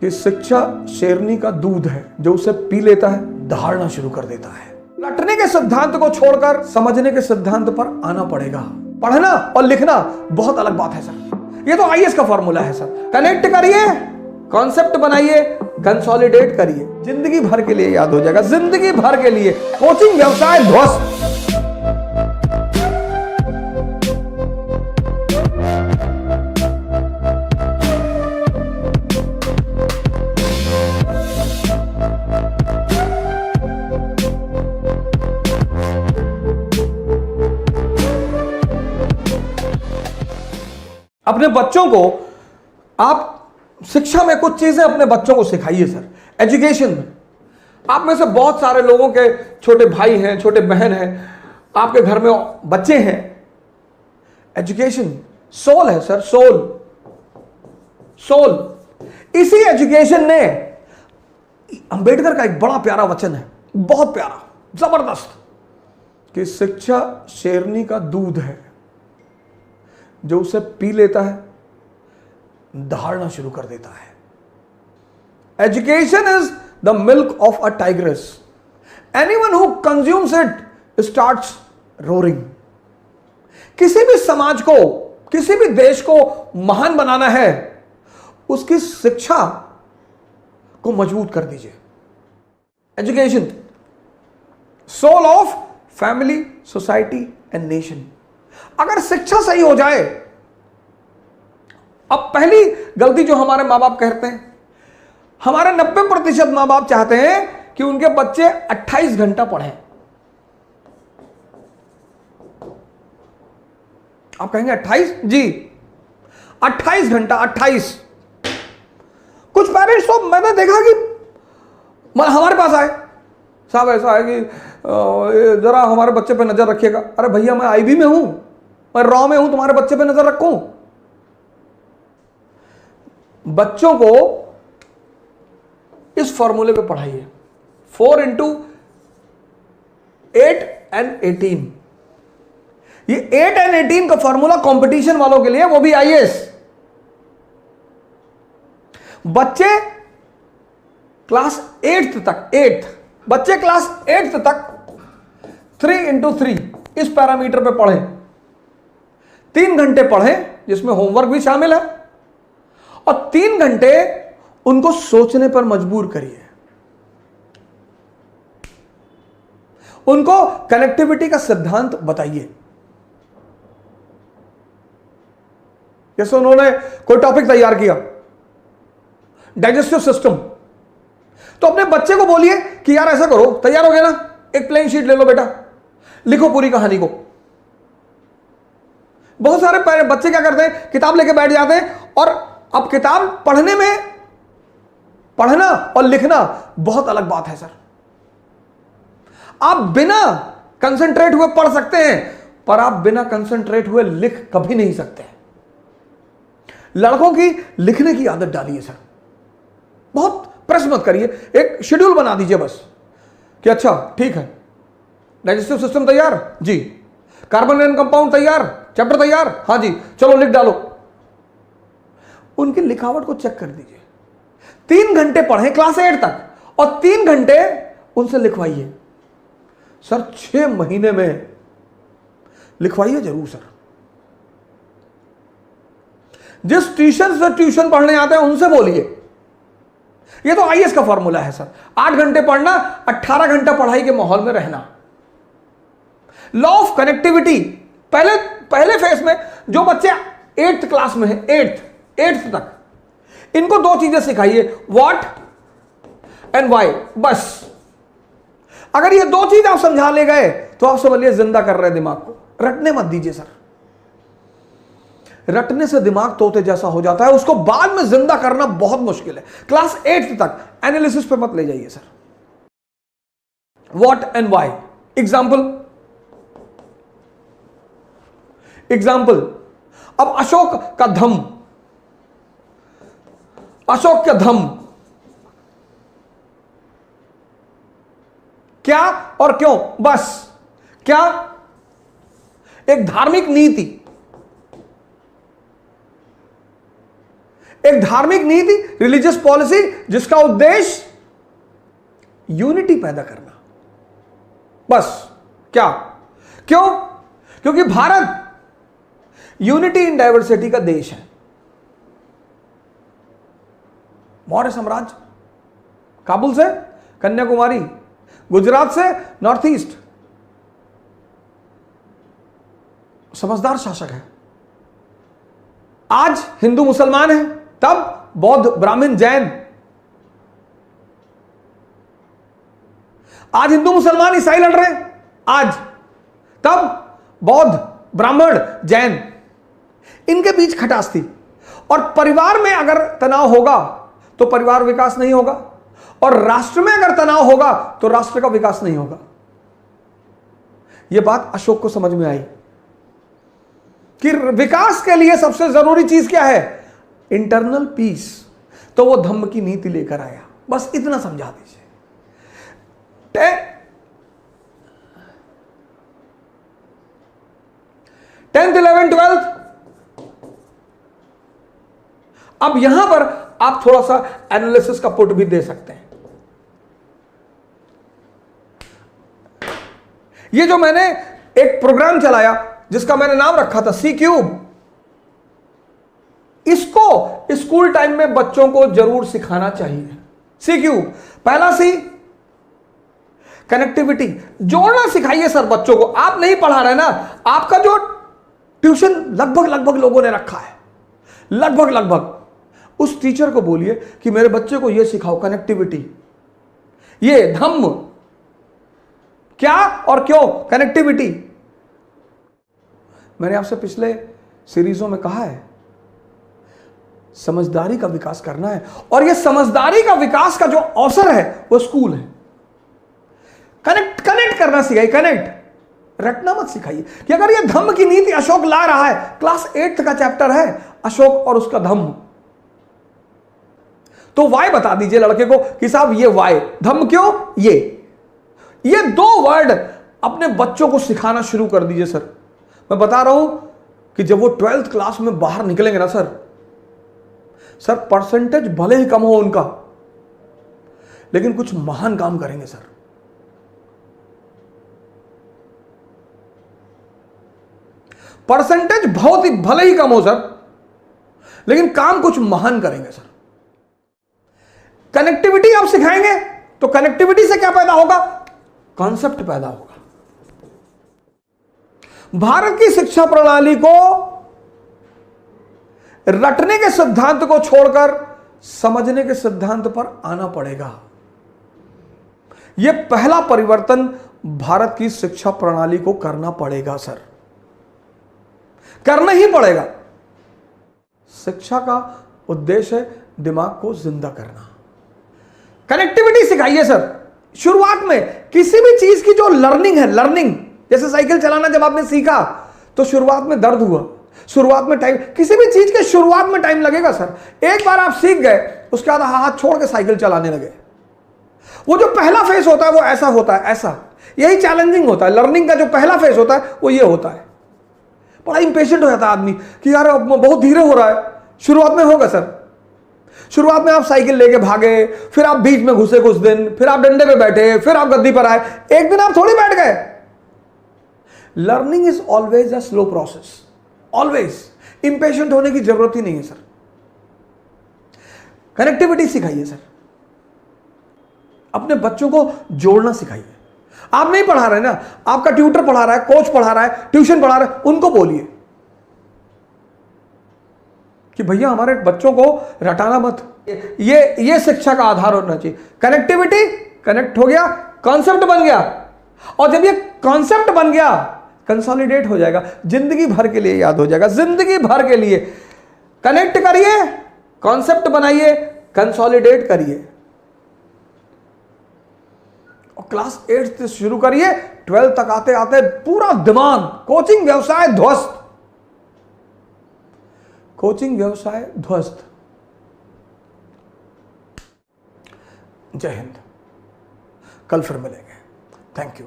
कि शिक्षा शेरनी का दूध है, जो उसे पी लेता है दहाड़ना शुरू कर देता है। रटने के सिद्धांत को छोड़कर समझने के सिद्धांत पर आना पड़ेगा। पढ़ना और लिखना बहुत अलग बात है सर। ये तो आईएएस का फॉर्मूला है सर। कनेक्ट करिए, कॉन्सेप्ट बनाइए, कंसोलिडेट करिए, जिंदगी भर के लिए याद हो जाएगा, जिंदगी भर के लिए। कोचिंग व्यवसाय ध्वस्त। अपने बच्चों को आप शिक्षा में कुछ चीजें अपने बच्चों को सिखाइए सर। एजुकेशन में आप में से बहुत सारे लोगों के छोटे भाई हैं, छोटे बहन हैं, आपके घर में बच्चे हैं। एजुकेशन सोल है सर, सोल। सोल इसी एजुकेशन ने, अंबेडकर का एक बड़ा प्यारा वचन है, बहुत प्यारा, जबरदस्त, कि शिक्षा शेरनी का दूध है, जो उसे पी लेता है दहाड़ना शुरू कर देता है। Education is the milk of a tigress. Anyone who consumes it starts roaring. किसी भी समाज को, किसी भी देश को महान बनाना है, उसकी शिक्षा को मजबूत कर दीजिए। Education soul of family, society and nation. अगर शिक्षा सही हो जाए, अब पहली गलती जो हमारे मां बाप करते हैं, हमारे 90% मां बाप चाहते हैं कि उनके बच्चे 28 घंटा पढ़ें। आप कहेंगे 28? जी 28 घंटा, 28। कुछ पेरेंट्स तो मैंने देखा कि हमारे पास आए, साहब ऐसा है कि जरा हमारे बच्चे पे नजर रखिएगा। अरे भैया, मैं आईबी में हूं, मैं रॉ में हूं, तुम्हारे बच्चे पे नजर रखूं? बच्चों को इस फॉर्मूले पे पढ़ाइए, 4 into 8 and 18। ये 8 and 18 का फॉर्मूला कंपटीशन वालों के लिए, वो भी आईएएस। बच्चे क्लास 8th तक, 8th बच्चे क्लास 8th तक 3 into 3 इस पैरामीटर पे पढ़ें। 3 घंटे पढ़ें, जिसमें होमवर्क भी शामिल है, और 3 घंटे उनको सोचने पर मजबूर करिए। उनको कनेक्टिविटी का सिद्धांत बताइए। जैसे उन्होंने कोई टॉपिक तैयार किया, डाइजेस्टिव सिस्टम, तो अपने बच्चे को बोलिए कि यार ऐसा करो, तैयार हो गया ना, एक प्लेन शीट ले लो बेटा, लिखो पूरी कहानी को। बहुत सारे बच्चे क्या करते हैं, किताब लेके बैठ जाते हैं, और अब किताब पढ़ने में, पढ़ना और लिखना बहुत अलग बात है सर। आप बिना कंसंट्रेट हुए पढ़ सकते हैं, पर आप बिना कंसंट्रेट हुए लिख कभी नहीं सकते। लड़कों की लिखने की आदत डालिए सर, बहुत प्रेस मत करिए, एक शेड्यूल बना दीजिए बस, कि अच्छा ठीक है, डाइजेस्टिव सिस्टम तैयार जी, कार्बन एंड कंपाउंड तैयार, चैप्टर तैयार, हाँ जी, चलो लिख डालो। उनकी लिखावट को चेक कर दीजिए। 3 घंटे पढ़ें क्लास 8 तक, और 3 घंटे उनसे लिखवाइए सर। 6 महीने में लिखवाइए जरूर सर। जिस ट्यूशन से ट्यूशन पढ़ने आते हैं उनसे बोलिए। ये तो आईएएस का फॉर्मूला है सर। 8 घंटे पढ़ना, 18 घंटा पढ़ाई के माहौल में रहना। लॉ ऑफ कनेक्टिविटी, पहले फेज में जो बच्चे 8th क्लास में है, 8th तक, इनको 2 चीजें सिखाइए, व्हाट एंड व्हाई, बस। अगर ये 2 चीज आप समझा ले गए तो आप समझिए जिंदा कर रहे हैं दिमाग को। रटने मत दीजिए सर। रटने से दिमाग तोते जैसा हो जाता है, उसको बाद में जिंदा करना बहुत मुश्किल है। क्लास 8th तक एनालिसिस पे मत ले जाइए sir. What and why, example. अब अशोक का धम, अशोक का धम क्या और क्यों, बस। क्या? एक धार्मिक नीति, एक धार्मिक नीति, रिलीजियस पॉलिसी जिसका उद्देश्य यूनिटी पैदा करना, बस। क्या? क्यों? क्योंकि भारत यूनिटी इन डाइवर्सिटी का देश है। मौर्य साम्राज्य, काबुल से कन्याकुमारी, गुजरात से नॉर्थ ईस्ट, समझदार शासक है। आज हिंदू मुसलमान है, तब बौद्ध ब्राह्मण जैन, आज हिंदू मुसलमान ईसाई लड़ रहे हैं, आज, तब बौद्ध ब्राह्मण जैन, इनके बीच खटास थी। और परिवार में अगर तनाव होगा तो परिवार विकास नहीं होगा, और राष्ट्र में अगर तनाव होगा तो राष्ट्र का विकास नहीं होगा। यह बात अशोक को समझ में आई कि विकास के लिए सबसे जरूरी चीज क्या है? Internal peace. तो वो धम्म की नीति लेकर आया। बस इतना समझा दीजिए। 10th 11th 12th। अब यहां पर आप थोड़ा सा एनालिसिस का पुट भी दे सकते हैं। ये जो मैंने एक प्रोग्राम चलाया जिसका मैंने नाम रखा था सी क्यूब, इसको स्कूल टाइम में बच्चों को जरूर सिखाना चाहिए। सी क्यूब, पहला सी कनेक्टिविटी, जोड़ना सिखाइए सर बच्चों को। आप नहीं पढ़ा रहे ना, आपका जो ट्यूशन लगभग लोगों ने रखा है, लगभग उस टीचर को बोलिए कि मेरे बच्चे को यह सिखाओ, कनेक्टिविटी, ये धम्म क्या और क्यों, कनेक्टिविटी। मैंने आपसे पिछले सीरीजों में कहा है, समझदारी का विकास करना है, और यह समझदारी का विकास का जो अवसर है वो स्कूल है। कनेक्ट करना सिखाइए, कनेक्ट, रटना मत सिखाइए कि अगर यह धम्म की नीति अशोक ला रहा है, क्लास 8th का चैप्टर है अशोक और उसका धम्म, तो वाई बता दीजिए लड़के को कि साहब ये वाई, धम्म क्यों, ये 2 वर्ड अपने बच्चों को सिखाना शुरू कर दीजिए सर। मैं बता रहा हूं कि जब वो 12th क्लास में बाहर निकलेंगे ना सर परसेंटेज भले ही कम हो उनका, लेकिन कुछ महान काम करेंगे सर। परसेंटेज बहुत ही भले ही कम हो सर, लेकिन काम कुछ महान करेंगे सर। कनेक्टिविटी आप सिखाएंगे तो कनेक्टिविटी से क्या पैदा होगा, कॉन्सेप्ट पैदा होगा। भारत की शिक्षा प्रणाली को रटने के सिद्धांत को छोड़कर समझने के सिद्धांत पर आना पड़ेगा। यह पहला परिवर्तन भारत की शिक्षा प्रणाली को करना पड़ेगा सर, करना ही पड़ेगा। शिक्षा का उद्देश्य है दिमाग को जिंदा करना। कनेक्टिविटी सिखाइए सर। शुरुआत में किसी भी चीज की जो लर्निंग है, लर्निंग जैसे साइकिल चलाना जब आपने सीखा तो शुरुआत में दर्द हुआ, शुरुआत में टाइम, किसी भी चीज के शुरुआत में टाइम लगेगा सर। एक बार आप सीख गए उसके बाद हाथ छोड़ के साइकिल चलाने लगे, वो जो पहला फेज होता है वो ऐसा होता है, ऐसा, यही चैलेंजिंग होता है। लर्निंग का जो पहला फेज होता है वो ये होता है। बड़ा इंपेशेंट हो जाता है आदमी कि यार बहुत धीरे हो रहा है। शुरुआत में होगा सर, शुरुआत में आप साइकिल लेके भागे, फिर आप बीच में घुसे कुछ दिन, फिर आप डंडे पे बैठे, फिर आप गद्दी पर आए, एक दिन आप थोड़ी बैठ गए। Learning is always a slow process, always. Impatient होने की जरूरत ही नहीं है सर। कनेक्टिविटी सिखाइए सर, अपने बच्चों को जोड़ना सिखाइए। आप नहीं पढ़ा रहे ना, आपका ट्यूटर पढ़ा रहा है, कोच पढ़ा रहा है, ट्यूशन पढ़ा रहा है, उनको बोलिए कि भैया हमारे बच्चों को रटाना मत। ये शिक्षा का आधार होना चाहिए। कनेक्टिविटी, कनेक्ट हो गया, कॉन्सेप्ट बन गया, और जब ये कॉन्सेप्ट बन गया कंसोलिडेट हो जाएगा, जिंदगी भर के लिए याद हो जाएगा, जिंदगी भर के लिए। कनेक्ट करिए, कॉन्सेप्ट बनाइए, कंसोलिडेट करिए, और क्लास 8 से शुरू करिए, 12 तक आते आते पूरा दिमाग, कोचिंग व्यवसाय ध्वस्त, कोचिंग व्यवसाय ध्वस्त। जय हिंद। कल फिर मिलेंगे। Thank you.